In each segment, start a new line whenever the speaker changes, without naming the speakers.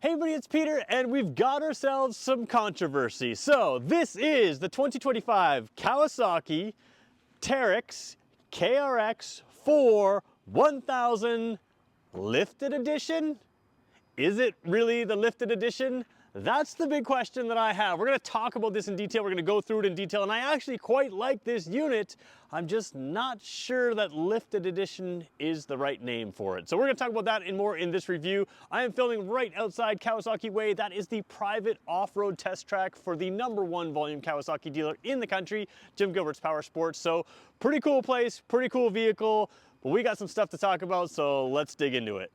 Hey everybody, it's Peter, and we've got ourselves some controversy. So this is the 2025 Kawasaki Teryx KRX4 1000 Lifted Edition. Is it really the lifted edition? That's the big question that I have. We're going to talk about this in detail. We're going to go through it in detail, and I actually quite like this unit. I'm just not sure that lifted edition is the right name for it. So we're going to talk about that and more in this review. I am filming right outside Kawasaki Way. That is the private off-road test track for the #1 volume Kawasaki dealer in the country, Jim Gilbert's Power Sports. So pretty cool place, pretty cool vehicle, but we got some stuff to talk about, so let's dig into it.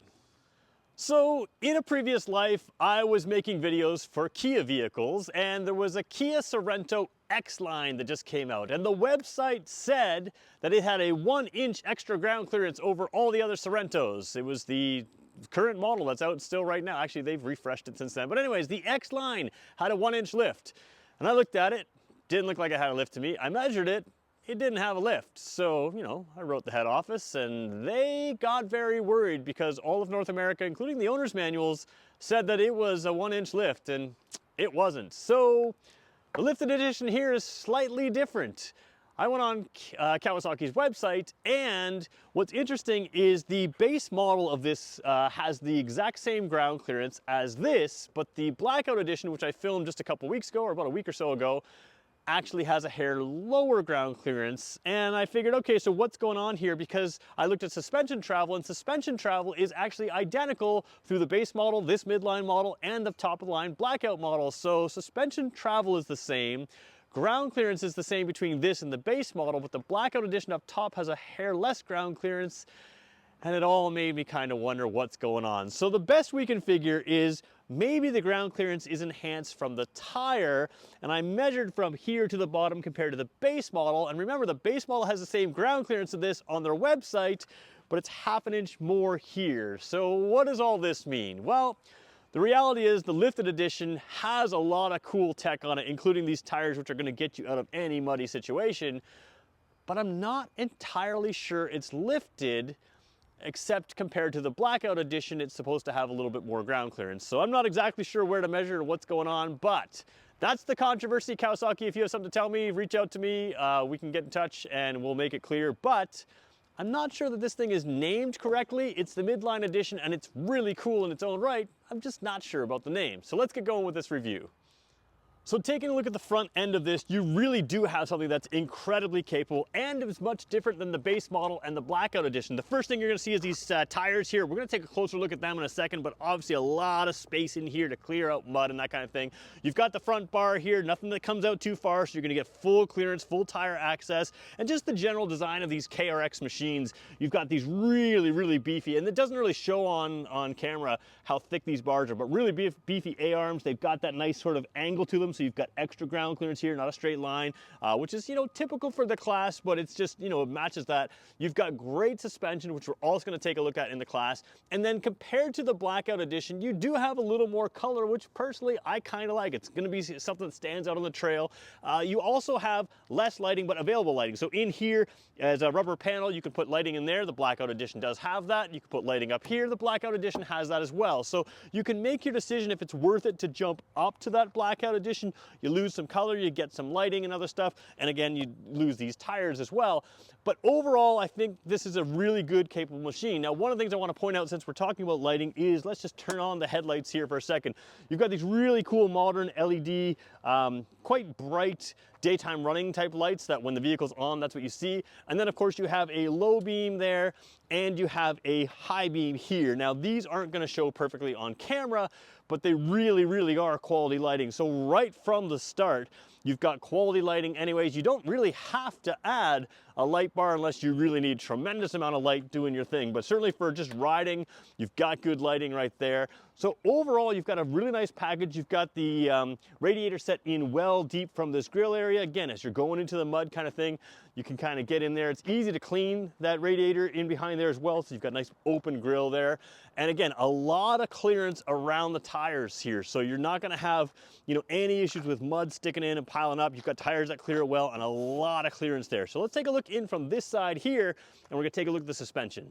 So in a previous life, I was making videos for Kia vehicles, and there was a Kia Sorento X-Line that just came out, and the website said that it had a 1-inch extra ground clearance over all the other Sorentos. It was the current model that's out still right now. Actually, they've refreshed it since then. But anyways, the X-Line had a 1-inch lift, and I looked at it. Didn't look like it had a lift to me. I measured it. It didn't have a lift. So, I wrote the head office, and they got very worried because all of North America, including the owner's manuals, said that it was a 1-inch lift, and it wasn't. So the lifted edition here is slightly different. I went on Kawasaki's website, and what's interesting is the base model of this has the exact same ground clearance as this, but the blackout edition, which I filmed just a couple weeks ago, or about a week or so ago, actually has a hair lower ground clearance. And I figured, okay, so what's going on here? Because I looked at suspension travel, and suspension travel is actually identical through the base model, this midline model, and the top of the line blackout model. So suspension travel is the same. Ground clearance is the same between this and the base model, but the blackout edition up top has a hair less ground clearance. And it all made me kind of wonder what's going on. So the best we can figure is maybe the ground clearance is enhanced from the tire, and I measured from here to the bottom compared to the base model. And remember, the base model has the same ground clearance as this on their website, but it's ½ an inch more here. So what does all this mean? Well, the reality is the lifted edition has a lot of cool tech on it, including these tires, which are going to get you out of any muddy situation. But I'm not entirely sure it's lifted, except compared to the blackout edition, it's supposed to have a little bit more ground clearance. So I'm not exactly sure where to measure or what's going on, but that's the controversy. Kawasaki, if you have something to tell me, reach out to me. We can get in touch and we'll make it clear. But I'm not sure that this thing is named correctly. It's the midline edition, and it's really cool in its own right. I'm just not sure about the name. So let's get going with this review. So taking a look at the front end of this, you really do have something that's incredibly capable, and it's much different than the base model and the blackout edition. The first thing you're gonna see is these tires here. We're gonna take a closer look at them in a second, but obviously a lot of space in here to clear out mud and that kind of thing. You've got the front bar here, nothing that comes out too far, so you're gonna get full clearance, full tire access, and just the general design of these KRX machines. You've got these really, really beefy, and it doesn't really show on camera how thick these bars are, but really beefy A-arms. They've got that nice sort of angle to them, so you've got extra ground clearance here, not a straight line, which is, typical for the class, but it's just, it matches that. You've got great suspension, which we're also going to take a look at in the class. And then compared to the blackout edition, you do have a little more color, which personally I kind of like. It's going to be something that stands out on the trail. You also have less lighting, but available lighting. So in here, as a rubber panel, you can put lighting in there. The blackout edition does have that. You can put lighting up here. The blackout edition has that as well. So you can make your decision if it's worth it to jump up to that blackout edition. You lose some color, you get some lighting and other stuff, and again, you lose these tires as well. But overall, I think this is a really good, capable machine. Now, one of the things I want to point out since we're talking about lighting is, let's just turn on the headlights here for a second. You've got these really cool modern LED, quite bright daytime running type lights that when the vehicle's on, that's what you see. And then of course you have a low beam there, and you have a high beam here. Now these aren't going to show perfectly on camera, but they really, really are quality lighting. So right from the start, you've got quality lighting anyways. You don't really have to add a light bar unless you really need tremendous amount of light doing your thing. But certainly for just riding, you've got good lighting right there. So overall, you've got a really nice package. You've got the radiator set in well deep from this grill area. Again, as you're going into the mud kind of thing, you can kind of get in there. It's easy to clean that radiator in behind there as well. So you've got a nice open grill there. And again, a lot of clearance around the tires here. So you're not going to have, any issues with mud sticking in and piling up. You've got tires that clear well and a lot of clearance there. So let's take a look in from this side here, and we're going to take a look at the suspension.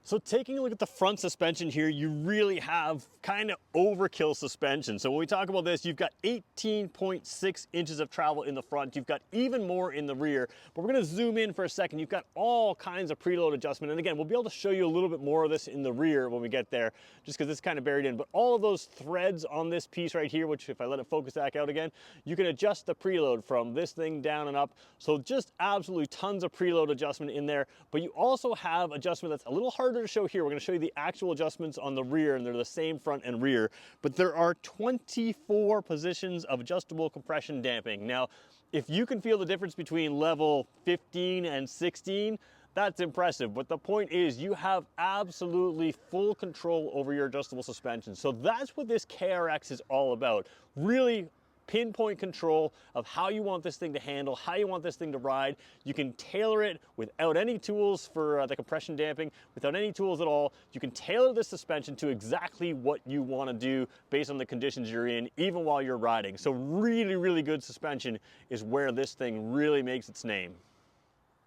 So taking a look at the front suspension here, you really have kind of overkill suspension. So when we talk about this, you've got 18.6 inches of travel in the front. You've got even more in the rear, but we're gonna zoom in for a second. You've got all kinds of preload adjustment. And again, we'll be able to show you a little bit more of this in the rear when we get there, just because it's kind of buried in. But all of those threads on this piece right here, which if I let it focus back out again, you can adjust the preload from this thing down and up. So just absolutely tons of preload adjustment in there. But you also have adjustment that's a little harder to show here. We're going to show you the actual adjustments on the rear, and they're the same front and rear, but there are 24 positions of adjustable compression damping. Now, if you can feel the difference between level 15 and 16, that's impressive. But the point is, you have absolutely full control over your adjustable suspension. So that's what this KRX is all about. Really pinpoint control of how you want this thing to handle, how you want this thing to ride. You can tailor it without any tools for the compression damping, without any tools at all. You can tailor the suspension to exactly what you want to do based on the conditions you're in, even while you're riding. So really, really good suspension is where this thing really makes its name.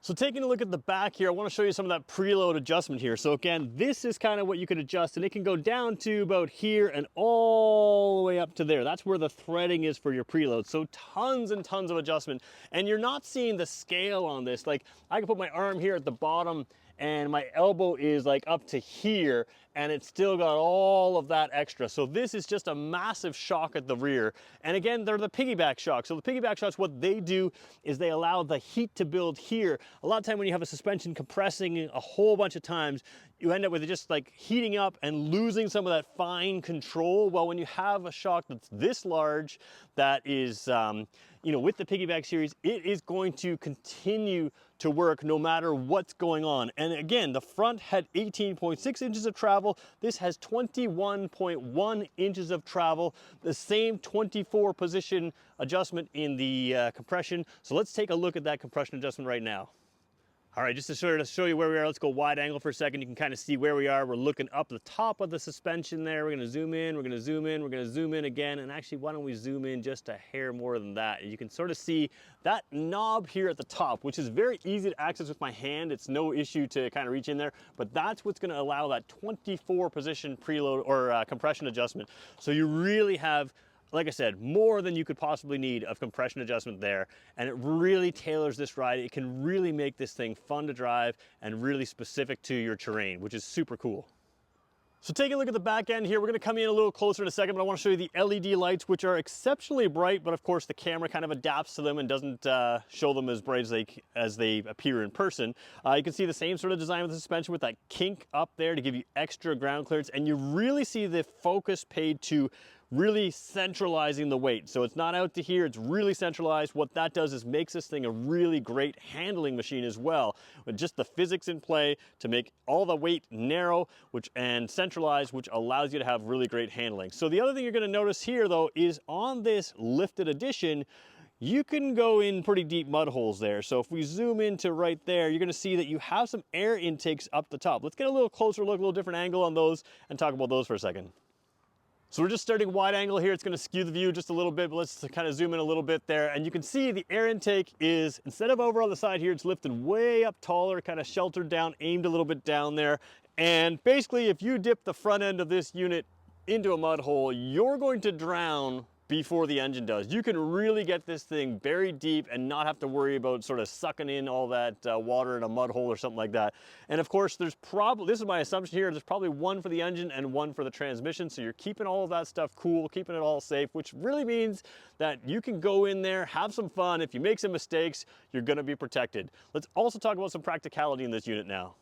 So taking a look at the back here, I want to show you some of that preload adjustment here. So again, this is kind of what you can adjust, and it can go down to about here and all the way up to there. That's where the threading is for your preload. So tons and tons of adjustment. And you're not seeing the scale on this. Like, I can put my arm here at the bottom and my elbow is like up to here, and it's still got all of that extra. So this is just a massive shock at the rear. And again, they're the piggyback shocks. So the piggyback shocks, what they do is they allow the heat to build here. A lot of time when you have a suspension compressing a whole bunch of times, you end up with it just like heating up and losing some of that fine control. Well, when you have a shock that's this large, that is, you know, with the piggyback series, it is going to continue to work no matter what's going on. And again, the front had 18.6 inches of travel. This has 21.1 inches of travel, the same 24 position adjustment in the compression. So let's take a look at that compression adjustment right now. All right, just to show you where we are, let's go wide angle for a second. You can kind of see where we are. We're looking up the top of the suspension there. We're gonna zoom in, we're gonna zoom in, we're gonna zoom in again. And actually, why don't we zoom in just a hair more than that? You can sort of see that knob here at the top, which is very easy to access with my hand. It's no issue to kind of reach in there, but that's what's gonna allow that 24 position preload or compression adjustment. So you really have, like I said, more than you could possibly need of compression adjustment there, and it really tailors this ride. It can really make this thing fun to drive and really specific to your terrain, which is super cool. So taking a look at the back end here, we're gonna come in a little closer in a second, but I wanna show you the LED lights, which are exceptionally bright, but of course the camera kind of adapts to them and doesn't show them as bright as they appear in person. You can see the same sort of design with the suspension with that kink up there to give you extra ground clearance, and you really see the focus paid to really centralizing the weight. So it's not out to here, it's really centralized. What that does is makes this thing a really great handling machine as well, with just the physics in play to make all the weight narrow and centralized, which allows you to have really great handling. So the other thing you're gonna notice here though is on this lifted edition, you can go in pretty deep mud holes there. So if we zoom into right there, you're gonna see that you have some air intakes up the top. Let's get a little closer look, a little different angle on those and talk about those for a second. So we're just starting wide angle here. It's gonna skew the view just a little bit, but let's kind of zoom in a little bit there. And you can see the air intake is, instead of over on the side here, it's lifted way up taller, kind of sheltered down, aimed a little bit down there. And basically, if you dip the front end of this unit into a mud hole, you're going to drown before the engine does. You can really get this thing buried deep and not have to worry about sort of sucking in all that water in a mud hole or something like that. And of course, there's probably, this is my assumption here, there's probably one for the engine and one for the transmission. So you're keeping all of that stuff cool, keeping it all safe, which really means that you can go in there, have some fun. If you make some mistakes, you're gonna be protected. Let's also talk about some practicality in this unit now.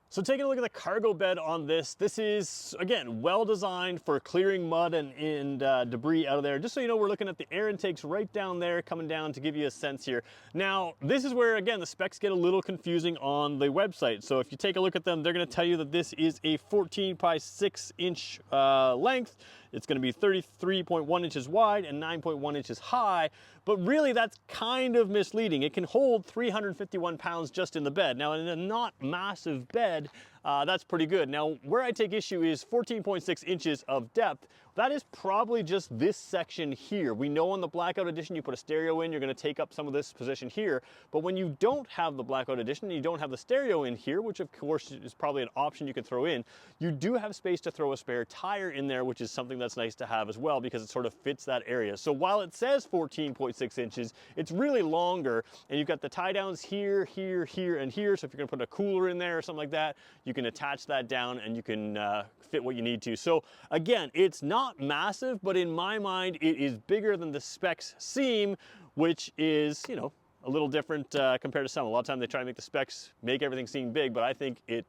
So taking a look at the cargo bed on this, this is, again, well designed for clearing mud and debris out of there. Just so you know, we're looking at the air intakes right down there, coming down to give you a sense here. Now, this is where, again, the specs get a little confusing on the website. So if you take a look at them, they're gonna tell you that this is a 14 by 6 inch length. It's gonna be 33.1 inches wide and 9.1 inches high, but really that's kind of misleading. It can hold 351 pounds just in the bed. Now in a not massive bed, that's pretty good. Now, where I take issue is 14.6 inches of depth. That is probably just this section here. We know on the Blackout Edition, you put a stereo in, you're gonna take up some of this position here. But when you don't have the Blackout Edition, and you don't have the stereo in here, which of course is probably an option you can throw in, you do have space to throw a spare tire in there, which is something that's nice to have as well because it sort of fits that area. So while it says 14.6 inches, it's really longer, and you've got the tie downs here, here, here, and here. So if you're gonna put a cooler in there or something like that, you can attach that down and you can fit what you need to. So again, it's not massive, but in my mind, it is bigger than the specs seem, which is, you know, a little different compared to some. A lot of times they try to make the specs make everything seem big, but I think it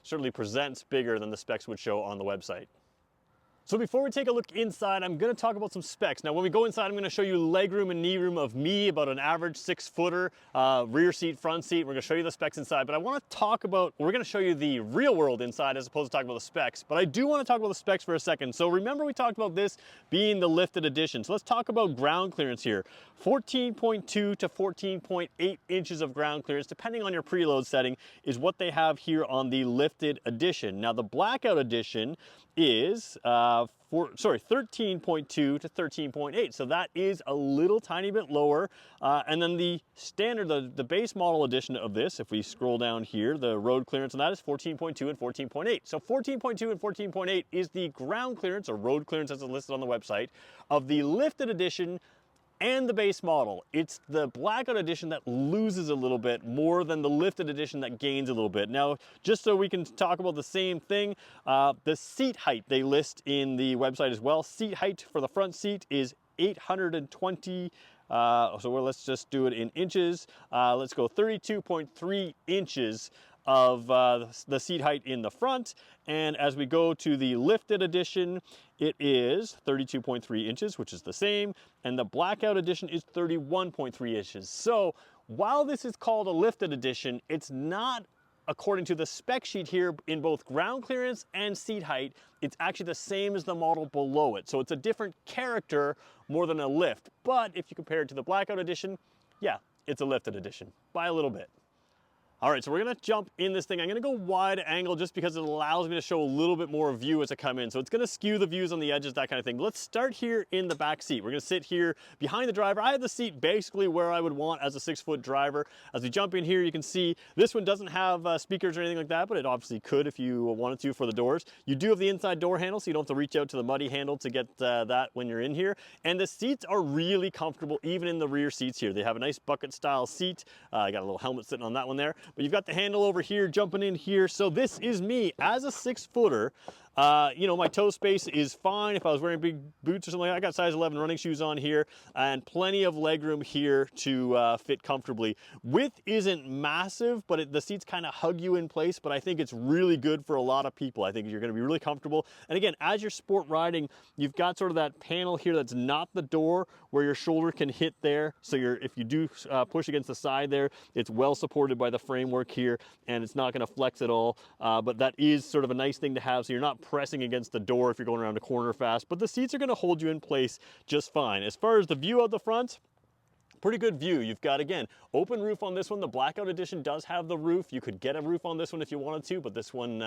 certainly presents bigger than the specs would show on the website. So before we take a look inside, I'm gonna talk about some specs. Now when we go inside, I'm gonna show you legroom and knee room of me, about an average 6-footer, rear seat, front seat. We're gonna show you the specs inside, but I wanna talk about, we're gonna show you the real world inside as opposed to talking about the specs, but I do wanna talk about the specs for a second. So remember we talked about this being the lifted edition. So let's talk about ground clearance here. 14.2 to 14.8 inches of ground clearance, depending on your preload setting, is what they have here on the lifted edition. Now the Blackout Edition is 13.2 to 13.8, so that is a little tiny bit lower. And then the standard, the base model edition of this, if we scroll down here, the road clearance on that is 14.2 and 14.8. So 14.2 and 14.8 is the ground clearance, or road clearance as it's listed on the website, of the lifted edition and the base model. It's the Blackout Edition that loses a little bit more than the lifted edition that gains a little bit. Now, just so we can talk about the same thing, the seat height they list in the website as well. Seat height for the front seat is 820, let's just do it in inches. Let's go 32.3 inches of the seat height in the front. And as we go to the lifted edition, it is 32.3 inches, which is the same. And the Blackout Edition is 31.3 inches. So while this is called a lifted edition, it's not, according to the spec sheet here, in both ground clearance and seat height, it's actually the same as the model below it. So it's a different character more than a lift. But if you compare it to the Blackout Edition, yeah, it's a lifted edition by a little bit. All right, so we're gonna jump in this thing. I'm gonna go wide angle just because it allows me to show a little bit more view as I come in. So it's gonna skew the views on the edges, that kind of thing. Let's start here in the back seat. We're gonna sit here behind the driver. I have the seat basically where I would want as a 6-foot driver. As we jump in here, you can see this one doesn't have speakers or anything like that, but it obviously could if you wanted to for the doors. You do have the inside door handle, so you don't have to reach out to the muddy handle to get that when you're in here. And the seats are really comfortable, even in the rear seats here. They have a nice bucket style seat. I got a little helmet sitting on that one there. But you've got the handle over here, jumping in here. So this is me as a 6-footer. You know, my toe space is fine. If I was wearing big boots or something like that, I got size 11 running shoes on here and plenty of legroom here to fit comfortably. Width isn't massive, but the seats kind of hug you in place, but I think it's really good for a lot of people. I think you're going to be really comfortable. And again, as you're sport riding, you've got sort of that panel here that's not the door where your shoulder can hit there. So if you do push against the side there, it's well supported by the framework here and it's not going to flex at all. But that is sort of a nice thing to have, so you're not pressing against the door if you're going around a corner fast, but the seats are going to hold you in place just fine. As far as the view out the front, pretty good view. You've got, again, open roof on this one. The Blackout Edition does have the roof. You could get a roof on this one if you wanted to, but this one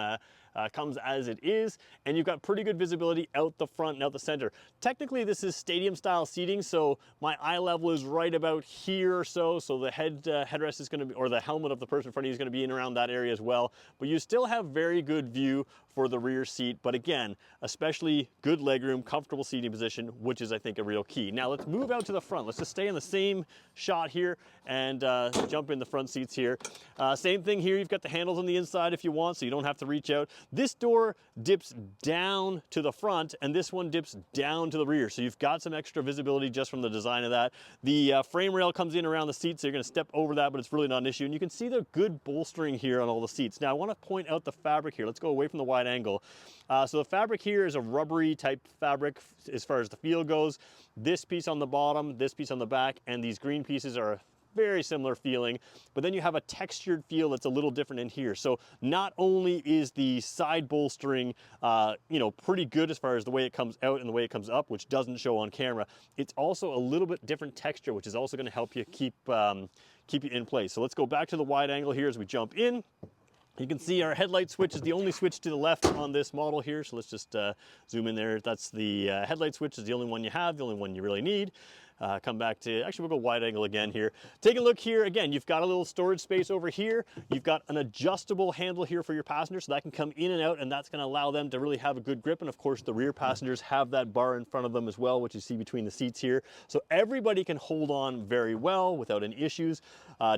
comes as it is. And you've got pretty good visibility out the front and out the center. Technically, this is stadium style seating, so my eye level is right about here or so. So the headrest is going to be, or the helmet of the person in front of you is going to be in around that area as well. But you still have very good view for the rear seat. But again, especially good legroom, comfortable seating position, which is, I think, a real key. Now let's move out to the front. Let's just stay in the same shot here and jump in the front seats here. Same thing here. You've got the handles on the inside if you want, so you don't have to reach out. This door dips down to the front and this one dips down to the rear. So you've got some extra visibility just from the design of that. The frame rail comes in around the seat, so you're going to step over that, but it's really not an issue. And you can see the good bolstering here on all the seats. Now I want to point out the fabric here. Let's go away from the wide angle. So the fabric here is a rubbery type fabric as far as the feel goes. This piece on the bottom, this piece on the back, and these green pieces are very similar feeling, but then you have a textured feel that's a little different in here. So not only is the side bolstering, you know, pretty good as far as the way it comes out and the way it comes up, which doesn't show on camera, it's also a little bit different texture, which is also going to help you keep you in place. So let's go back to the wide angle here as we jump in. You can see our headlight switch is the only switch to the left on this model here. So let's just zoom in there. That's the headlight switch is the only one you have, the only one you really need. Come back to, actually we'll go wide angle again here. Take a look here. Again, you've got a little storage space over here. You've got an adjustable handle here for your passengers, so that can come in and out, and that's gonna allow them to really have a good grip. And of course, the rear passengers have that bar in front of them as well, which you see between the seats here. So everybody can hold on very well without any issues.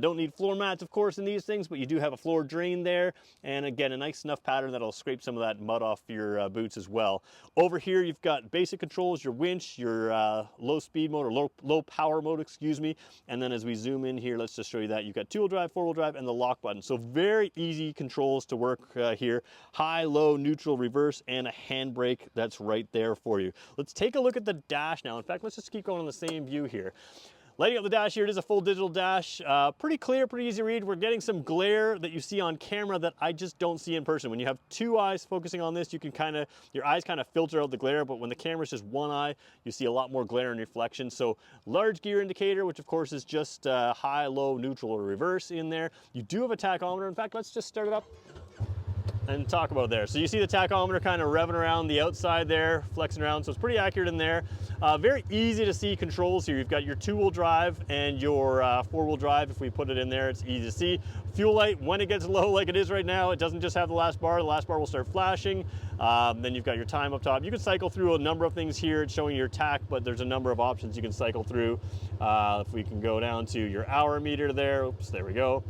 Don't need floor mats, of course, in these things, but you do have a floor drain there. And again, a nice enough pattern that'll scrape some of that mud off your boots as well. Over here, you've got basic controls, your winch, your low speed mode, or low power mode, excuse me. And then as we zoom in here, let's just show you that. You've got 2-wheel drive, 4-wheel drive, and the lock button. So very easy controls to work here. High, low, neutral, reverse, and a handbrake that's right there for you. Let's take a look at the dash now. In fact, let's just keep going on the same view here. Lighting up the dash here, it is a full digital dash. Pretty clear, pretty easy read. We're getting some glare that you see on camera that I just don't see in person. When you have two eyes focusing on this, you can your eyes kind of filter out the glare, but when the camera's just one eye, you see a lot more glare and reflection. So large gear indicator, which of course is just high, low, neutral, or reverse in there. You do have a tachometer. In fact, let's just start it up and talk about there. So you see the tachometer kind of revving around the outside there, flexing around, so it's pretty accurate in there. Very easy to see controls here. You've got your 2-wheel drive and your 4-wheel drive. If we put it in there, it's easy to see. Fuel light, when it gets low like it is right now, it doesn't just have the last bar. The last bar will start flashing. Then you've got your time up top. You can cycle through a number of things here. It's showing your tack, but there's a number of options you can cycle through. If we can go down to your hour meter there, oops, there we go.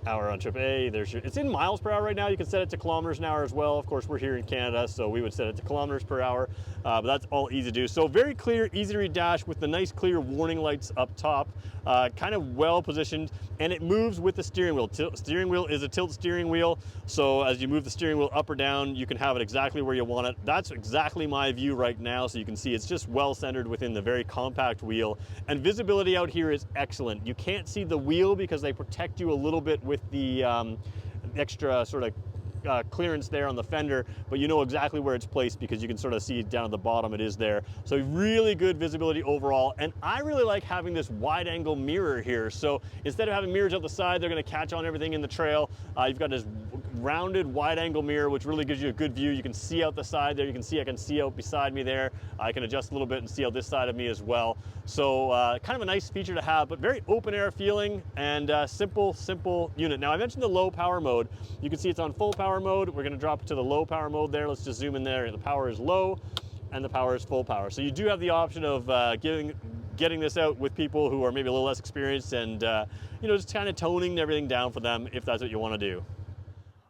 Hour on trip A, it's in miles per hour right now. You can set it to kilometers an hour as well. Of course, we're here in Canada, so we would set it to kilometers per hour, but that's all easy to do. So very clear, easy to read dash with the nice clear warning lights up top, kind of well positioned, and it moves with the steering wheel. Steering wheel is a tilt steering wheel, so as you move the steering wheel up or down, you can have it exactly where you want it. That's exactly my view right now, so you can see it's just well centered within the very compact wheel, and visibility out here is excellent. You can't see the wheel because they protect you a little bit with the extra sort of clearance there on the fender, but you know exactly where it's placed because you can sort of see it down at the bottom. It is there. So really good visibility overall, and I really like having this wide angle mirror here. So instead of having mirrors out the side, they're going to catch on everything in the trail. You've got this rounded wide angle mirror, which really gives you a good view. You can see out the side there. You can see, I can see out beside me there. I can adjust a little bit and see out this side of me as well. So kind of a nice feature to have, but very open air feeling and simple unit. Now I mentioned the low power mode. You can see it's on full power mode. We're going to drop it to the low power mode there. Let's just zoom in there. The power is low and the power is full power. So you do have the option of getting this out with people who are maybe a little less experienced and you know, just kind of toning everything down for them if that's what you want to do.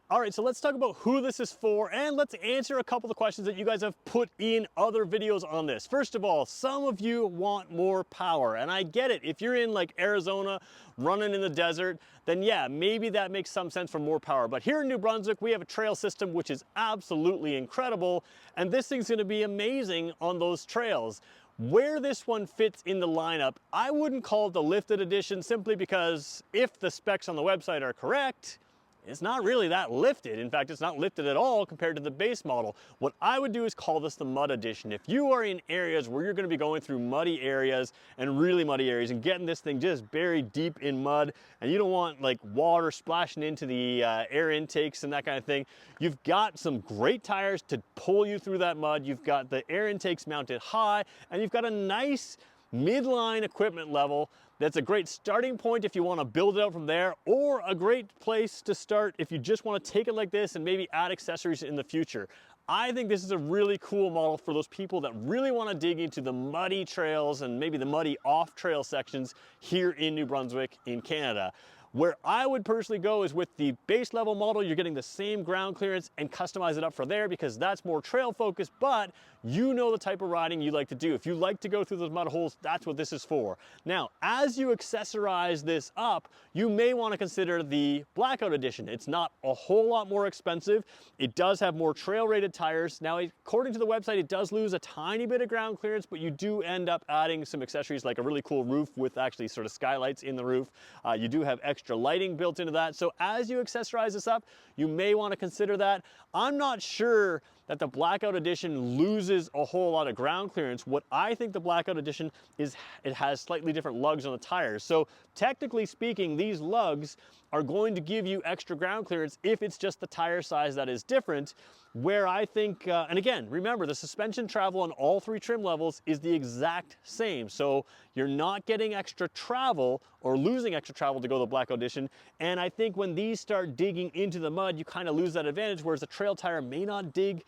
All right, so let's talk about who this is for, and let's answer a couple of questions that you guys have put in other videos on this. First of all, some of you want more power, and I get it. If you're in like Arizona, running in the desert, then yeah, maybe that makes some sense for more power. But here in New Brunswick, we have a trail system which is absolutely incredible, and this thing's gonna be amazing on those trails. Where this one fits in the lineup, I wouldn't call it the lifted edition simply because if the specs on the website are correct, it's not really that lifted. In fact, it's not lifted at all compared to the base model. What I would do is call this the mud edition. If you are in areas where you're gonna be going through muddy areas and really muddy areas and getting this thing just buried deep in mud, and you don't want like water splashing into the air intakes and that kind of thing, you've got some great tires to pull you through that mud. You've got the air intakes mounted high, and you've got a nice midline equipment level. That's a great starting point if you want to build it out from there, or a great place to start if you just want to take it like this and maybe add accessories in the future. I think this is a really cool model for those people that really want to dig into the muddy trails and maybe the muddy off-trail sections here in New Brunswick in Canada. Where I would personally go is with the base level model. You're getting the same ground clearance and customize it up for there because that's more trail focused, but you know the type of riding you like to do. If you like to go through those mud holes, that's what this is for. Now, as you accessorize this up, you may want to consider the Blackout Edition. It's not a whole lot more expensive. It does have more trail rated tires. Now, according to the website, it does lose a tiny bit of ground clearance, but you do end up adding some accessories like a really cool roof with actually sort of skylights in the roof. You do have extra lighting built into that. So as you accessorize this up, you may want to consider that. I'm not sure that the Blackout Edition loses a whole lot of ground clearance. What I think the Blackout Edition is, it has slightly different lugs on the tires. So technically speaking, these lugs are going to give you extra ground clearance if it's just the tire size that is different. Where I think, and again, remember the suspension travel on all three trim levels is the exact same. So you're not getting extra travel or losing extra travel to go to the Blackout Edition. And I think when these start digging into the mud, you kind of lose that advantage, whereas the trail tire may not dig,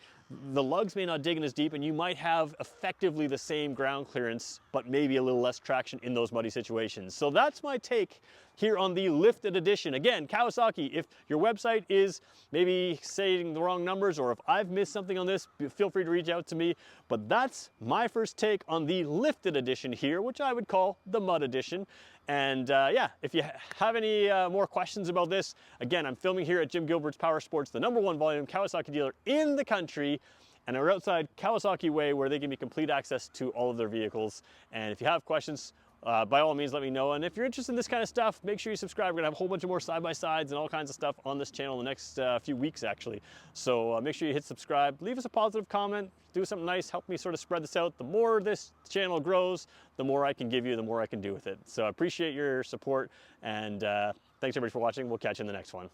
the lugs may not dig in as deep, and you might have effectively the same ground clearance, but maybe a little less traction in those muddy situations. So that's my take here on the lifted edition. Again, Kawasaki, if your website is maybe saying the wrong numbers, or if I've missed something on this, feel free to reach out to me. But that's my first take on the lifted edition here, which I would call the mud edition. And yeah, if you have any more questions about this, again, I'm filming here at Jim Gilbert's Power Sports, the #1 volume Kawasaki dealer in the country. And we're outside Kawasaki Way, where they give me complete access to all of their vehicles. And if you have questions, by all means, let me know. And if you're interested in this kind of stuff, make sure you subscribe. We're gonna have a whole bunch of more side-by-sides and all kinds of stuff on this channel in the next few weeks, actually. So make sure you hit subscribe, leave us a positive comment, do something nice, help me sort of spread this out. The more this channel grows, the more I can give you, the more I can do with it. So I appreciate your support, and thanks everybody for watching. We'll catch you in the next one.